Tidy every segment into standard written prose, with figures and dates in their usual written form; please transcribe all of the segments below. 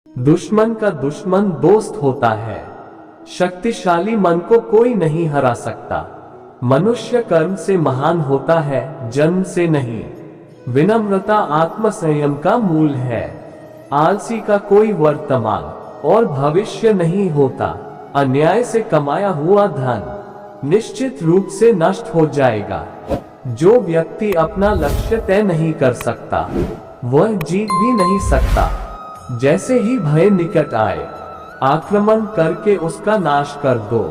दुश्मन का दुश्मन दोस्त होता है। शक्तिशाली मन को कोई नहीं हरा सकता। मनुष्य कर्म से महान होता है, जन्म से नहीं। विनम्रता आत्मसंयम का मूल है। आलसी का कोई वर्तमान और भविष्य नहीं होता। अन्याय से कमाया हुआ धन निश्चित रूप से नष्ट हो जाएगा। जो व्यक्ति अपना लक्ष्य तय नहीं कर सकता, वह जीत भी नहीं सकता। जैसे ही भय निकट आए, आक्रमण करके उसका नाश कर दो।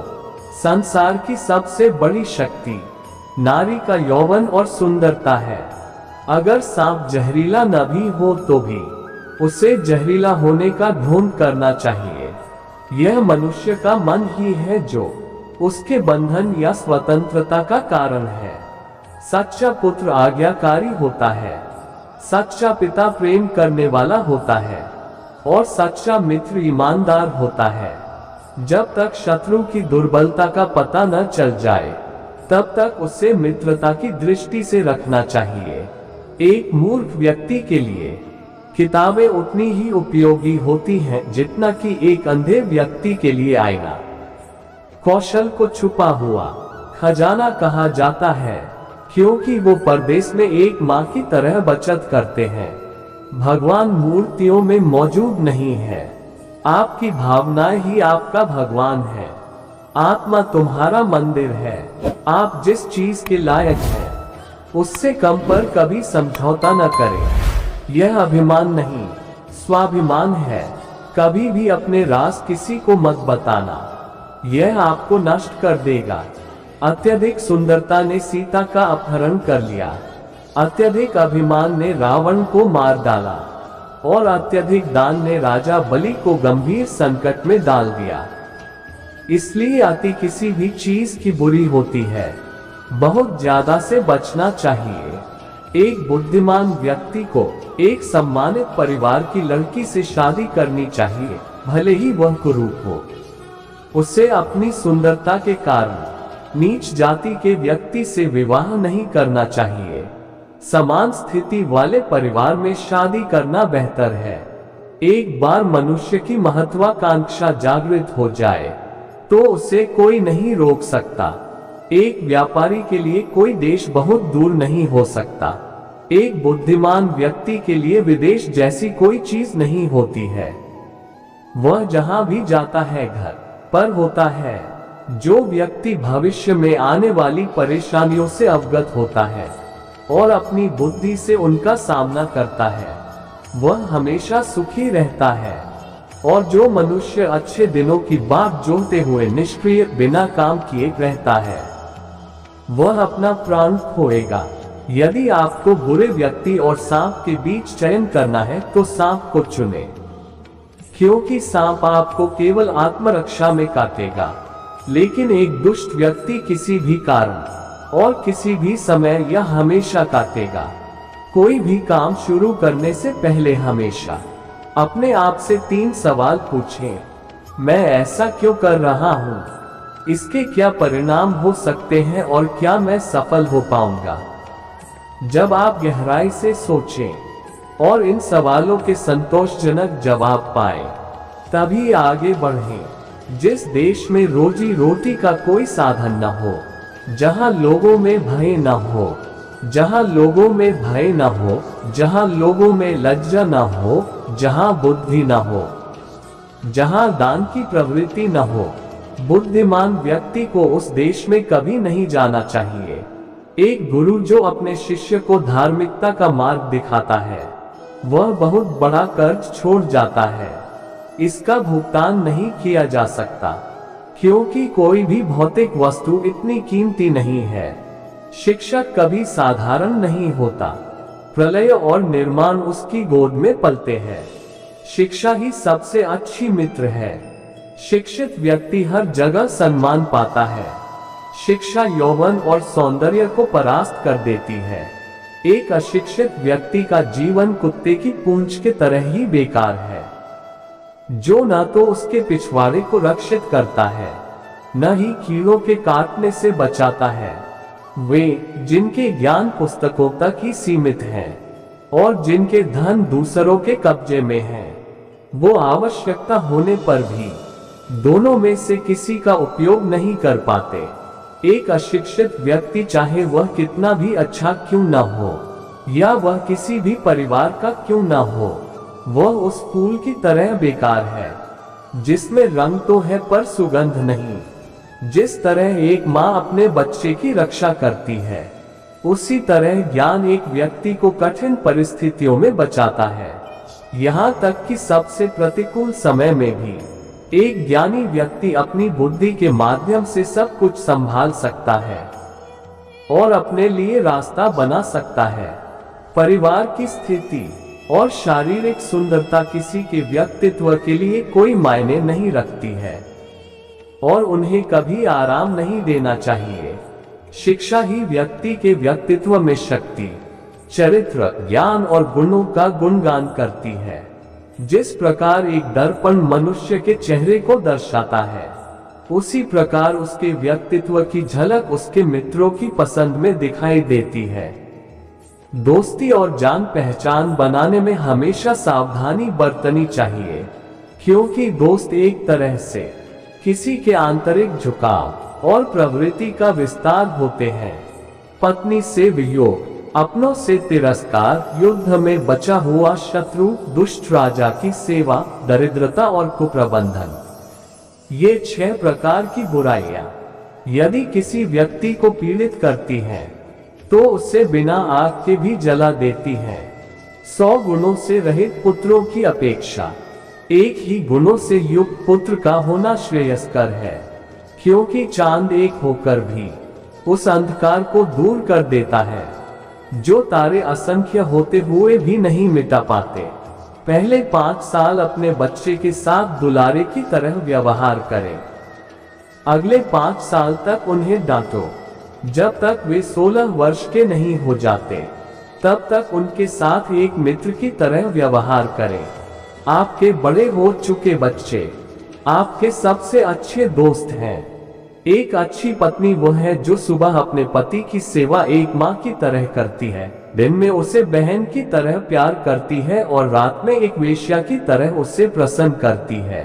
संसार की सबसे बड़ी शक्ति नारी का यौवन और सुंदरता है। अगर सांप जहरीला न भी हो तो भी उसे जहरीला होने का ढोंग करना चाहिए। यह मनुष्य का मन ही है जो उसके बंधन या स्वतंत्रता का कारण है। सच्चा पुत्र आज्ञाकारी होता है। सच्चा पिता प्रेम करने वाला होता है और सच्चा मित्र ईमानदार होता है। जब तक शत्रु की दुर्बलता का पता न चल जाए, तब तक उसे मित्रता की दृष्टि से रखना चाहिए। एक मूर्ख व्यक्ति के लिए किताबें उतनी ही उपयोगी होती हैं जितना कि एक अंधे व्यक्ति के लिए आईना। कौशल को छुपा हुआ खजाना कहा जाता है, क्योंकि वो परदेश में एक माँ की तरह बचत करते हैं। भगवान मूर्तियों में मौजूद नहीं है। आपकी भावनाएं ही आपका भगवान है। आत्मा तुम्हारा मंदिर है। आप जिस चीज के लायक हैं, उससे कम पर कभी समझौता न करें। यह अभिमान नहीं, स्वाभिमान है। कभी भी अपने राज किसी को मत बताना, यह आपको नष्ट कर देगा। अत्यधिक सुंदरता ने सीता का अपहरण कर लिया। अत्यधिक अभिमान ने रावण को मार डाला और अत्यधिक दान ने राजा बलि को गंभीर संकट में डाल दिया। इसलिए अति किसी भी चीज की बुरी होती है। बहुत ज्यादा से बचना चाहिए। एक बुद्धिमान व्यक्ति को एक सम्मानित परिवार की लड़की से शादी करनी चाहिए, भले ही वह कुरूप हो। उसे अपनी सुंदरता के कारण नीच जाति के व्यक्ति से विवाह नहीं करना चाहिए। समान स्थिति वाले परिवार में शादी करना बेहतर है। एक बार मनुष्य की महत्वाकांक्षा जागृत हो जाए तो उसे कोई नहीं रोक सकता। एक व्यापारी के लिए कोई देश बहुत दूर नहीं हो सकता। एक बुद्धिमान व्यक्ति के लिए विदेश जैसी कोई चीज नहीं होती है। वह जहां भी जाता है घर पर होता है। जो व्यक्ति भविष्य में आने वाली परेशानियों से अवगत होता है और अपनी बुद्धि से उनका सामना करता है, वह हमेशा सुखी रहता है। और जो मनुष्य अच्छे दिनों की बात जोहते हुए निष्क्रिय बिना काम किए रहता है, वह अपना प्राण खोएगा। यदि आपको बुरे व्यक्ति और सांप के बीच चयन करना है तो सांप को चुने, क्योंकि सांप आपको केवल आत्मरक्षा में काटेगा, लेकिन एक दुष्ट व्यक्ति किसी भी कारण और किसी भी समय या हमेशा काटेगा। कोई भी काम शुरू करने से पहले हमेशा अपने आप से 3 सवाल पूछें। मैं ऐसा क्यों कर रहा हूँ? इसके क्या परिणाम हो सकते हैं और क्या मैं सफल हो पाऊंगा? जब आप गहराई से सोचें और इन सवालों के संतोषजनक जवाब पाएं, तभी आगे बढ़ें। जिस देश में रोजी रोटी का कोई साधन न हो, जहां लोगों में भय न हो, जहां लोगों में भय न हो, जहां लोगों में लज्जा न हो, जहां बुद्धि न हो, जहां दान की प्रवृत्ति न हो, बुद्धिमान व्यक्ति को उस देश में कभी नहीं जाना चाहिए। एक गुरु जो अपने शिष्य को धार्मिकता का मार्ग दिखाता है, वह बहुत बड़ा कर्ज छोड़ जाता है। इसका भुगतान नहीं किया जा सकता, क्योंकि कोई भी भौतिक वस्तु इतनी कीमती नहीं है। शिक्षक कभी साधारण नहीं होता। प्रलय और निर्माण उसकी गोद में पलते हैं। शिक्षा ही सबसे अच्छी मित्र है। शिक्षित व्यक्ति हर जगह सम्मान पाता है। शिक्षा यौवन और सौंदर्य को परास्त कर देती है। एक अशिक्षित व्यक्ति का जीवन कुत्ते की पूंछ के तरह ही बेकार है, जो न तो उसके पिछवाड़े को रक्षित करता है, न ही कीड़ों के काटने से बचाता है। वे जिनके ज्ञान पुस्तकों तक ही सीमित है और जिनके धन दूसरों के कब्जे में है, वो आवश्यकता होने पर भी दोनों में से किसी का उपयोग नहीं कर पाते। एक अशिक्षित व्यक्ति चाहे वह कितना भी अच्छा क्यों न हो या वह किसी भी परिवार का क्यों न हो, वह उस फूल की तरह बेकार है जिसमें रंग तो है पर सुगंध नहीं। जिस तरह एक माँ अपने बच्चे की रक्षा करती है, उसी तरह ज्ञान एक व्यक्ति को कठिन परिस्थितियों में बचाता है। यहाँ तक कि सबसे प्रतिकूल समय में भी एक ज्ञानी व्यक्ति अपनी बुद्धि के माध्यम से सब कुछ संभाल सकता है और अपने लिए रास्ता बना सकता है। परिवार की स्थिति और शारीरिक सुंदरता किसी के व्यक्तित्व के लिए कोई मायने नहीं रखती है और उन्हें कभी आराम नहीं देना चाहिए। शिक्षा ही व्यक्ति के व्यक्तित्व में शक्ति, चरित्र, ज्ञान और गुणों का गुणगान करती है। जिस प्रकार एक दर्पण मनुष्य के चेहरे को दर्शाता है, उसी प्रकार उसके व्यक्तित्व की झलक उसके मित्रों की पसंद में दिखाई देती है। दोस्ती और जान पहचान बनाने में हमेशा सावधानी बरतनी चाहिए, क्योंकि दोस्त एक तरह से किसी के आंतरिक झुकाव और प्रवृत्ति का विस्तार होते हैं। पत्नी से वियोग, अपनों से तिरस्कार, युद्ध में बचा हुआ शत्रु, दुष्ट राजा की सेवा, दरिद्रता और कुप्रबंधन, ये 6 प्रकार की बुराइयां यदि किसी व्यक्ति को पीड़ित करती हैं, तो उसे बिना आग के भी जला देती हैं। 100 गुणों से रहित पुत्रों की अपेक्षा एक ही गुणों से युक्त पुत्र का होना श्रेयस्कर है, क्योंकि चांद एक होकर भी उस अंधकार को दूर कर देता है जो तारे असंख्य होते हुए भी नहीं मिटा पाते। पहले 5 साल अपने बच्चे के साथ दुलारे की तरह व्यवहार करें। अगले 5 साल तक उन्हें डांटो। जब तक वे 16 वर्ष के नहीं हो जाते, तब तक उनके साथ एक मित्र की तरह व्यवहार करें। आपके बड़े हो चुके बच्चे आपके सबसे अच्छे दोस्त हैं। एक अच्छी पत्नी वो है जो सुबह अपने पति की सेवा एक माँ की तरह करती है, दिन में उसे बहन की तरह प्यार करती है और रात में एक वेश्या की तरह उसे प्रसन्न करती है।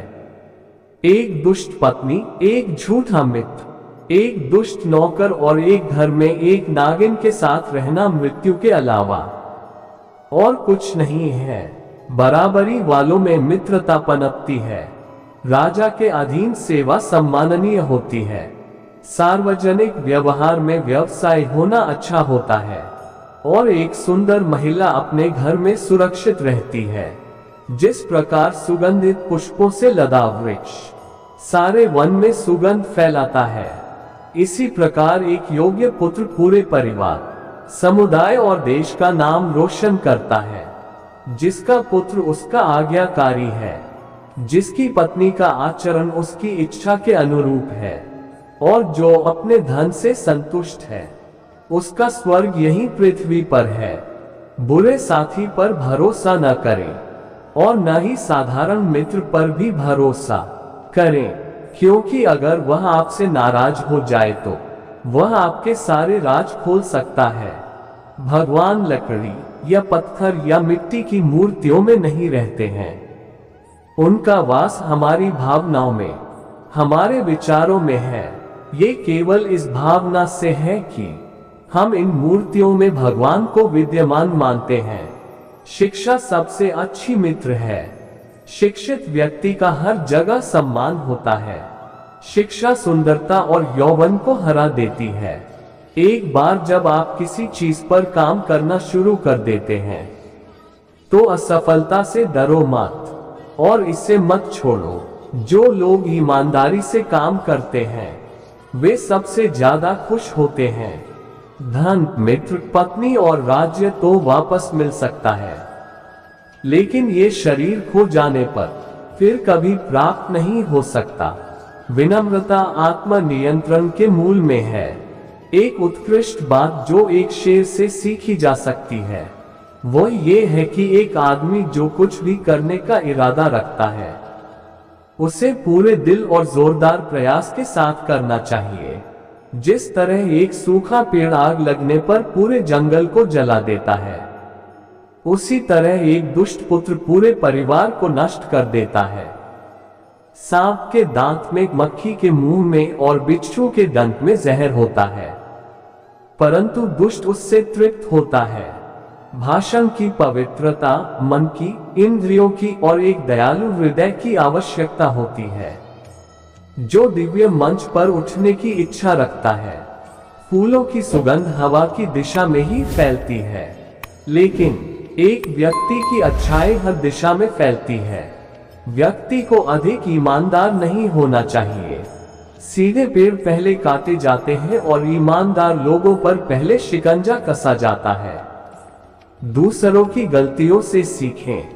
एक दुष्ट पत्नी, एक झूठा मित्र, एक दुष्ट नौकर और एक घर में एक नागिन के साथ रहना मृत्यु के अलावा और कुछ नहीं है। बराबरी वालों में मित्रता पनपती है। राजा के अधीन सेवा सम्माननीय होती है। सार्वजनिक व्यवहार में व्यवसाय होना अच्छा होता है और एक सुंदर महिला अपने घर में सुरक्षित रहती है। जिस प्रकार सुगंधित पुष्पों से लदा वृक्ष सारे वन में सुगंध फैलाता है, इसी प्रकार एक योग्य पुत्र पूरे परिवार, समुदाय और देश का नाम रोशन करता है। जिसका पुत्र उसका आज्ञाकारी है, जिसकी पत्नी का आचरण उसकी इच्छा के अनुरूप है और जो अपने धन से संतुष्ट है, उसका स्वर्ग यही पृथ्वी पर है। बुरे साथी पर भरोसा न करें और न ही साधारण मित्र पर भी भरोसा करें, क्योंकि अगर वह आपसे नाराज हो जाए तो वह आपके सारे राज खोल सकता है। भगवान लकड़ी या पत्थर या मिट्टी की मूर्तियों में नहीं रहते हैं। उनका वास हमारी भावनाओं में, हमारे विचारों में है। ये केवल इस भावना से है कि हम इन मूर्तियों में भगवान को विद्यमान मानते हैं। शिक्षा सबसे अच्छी मित्र है। शिक्षित व्यक्ति का हर जगह सम्मान होता है। शिक्षा सुंदरता और यौवन को हरा देती है। एक बार जब आप किसी चीज पर काम करना शुरू कर देते हैं, तो असफलता से डरो मत और इसे मत छोड़ो। जो लोग ईमानदारी से काम करते हैं, वे सबसे ज्यादा खुश होते हैं। धन, मित्र, पत्नी और राज्य तो वापस मिल सकता है, लेकिन ये शरीर खो जाने पर फिर कभी प्राप्त नहीं हो सकता। विनम्रता आत्मनियंत्रण के मूल में है। एक उत्कृष्ट बात जो एक शेर से सीखी जा सकती है, वो ये है कि एक आदमी जो कुछ भी करने का इरादा रखता है, उसे पूरे दिल और जोरदार प्रयास के साथ करना चाहिए। जिस तरह एक सूखा पेड़ आग लगने पर पूरे जंगल को जला देता है, उसी तरह एक दुष्ट पुत्र पूरे परिवार को नष्ट कर देता है। सांप के दांत में, मक्खी के मुंह में और बिच्छू के दंत में जहर होता है, परंतु दुष्ट उससे तृप्त होता है। भाषण की पवित्रता, मन की, इंद्रियों की और एक दयालु हृदय की आवश्यकता होती है, जो दिव्य मंच पर उठने की इच्छा रखता है। फूलों की सुगंध हवा की दिशा में ही फैलती है, लेकिन एक व्यक्ति की अच्छाई हर दिशा में फैलती है। व्यक्ति को अधिक ईमानदार नहीं होना चाहिए। सीधे पेड़ पहले काटे जाते हैं और ईमानदार लोगों पर पहले शिकंजा कसा जाता है। दूसरों की गलतियों से सीखें।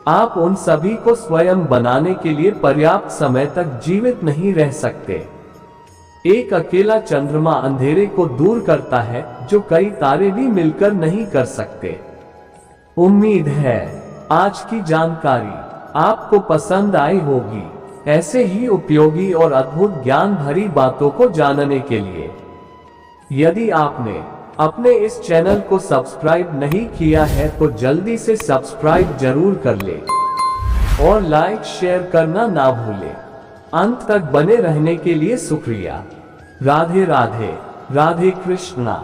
आप उन सभी को स्वयं बनाने के लिए पर्याप्त समय तक जीवित नहीं रह सकते। एक अकेला चंद्रमा अंधेरे को दूर करता है, जो कई तारे भी मिलकर नहीं कर सकते। उम्मीद है आज की जानकारी आपको पसंद आई होगी। ऐसे ही उपयोगी और अद्भुत ज्ञान भरी बातों को जानने के लिए यदि आपने अपने इस चैनल को सब्सक्राइब नहीं किया है तो जल्दी से सब्सक्राइब जरूर कर ले और लाइक शेयर करना ना भूले। अंत तक बने रहने के लिए शुक्रिया। राधे राधे, राधे कृष्णा।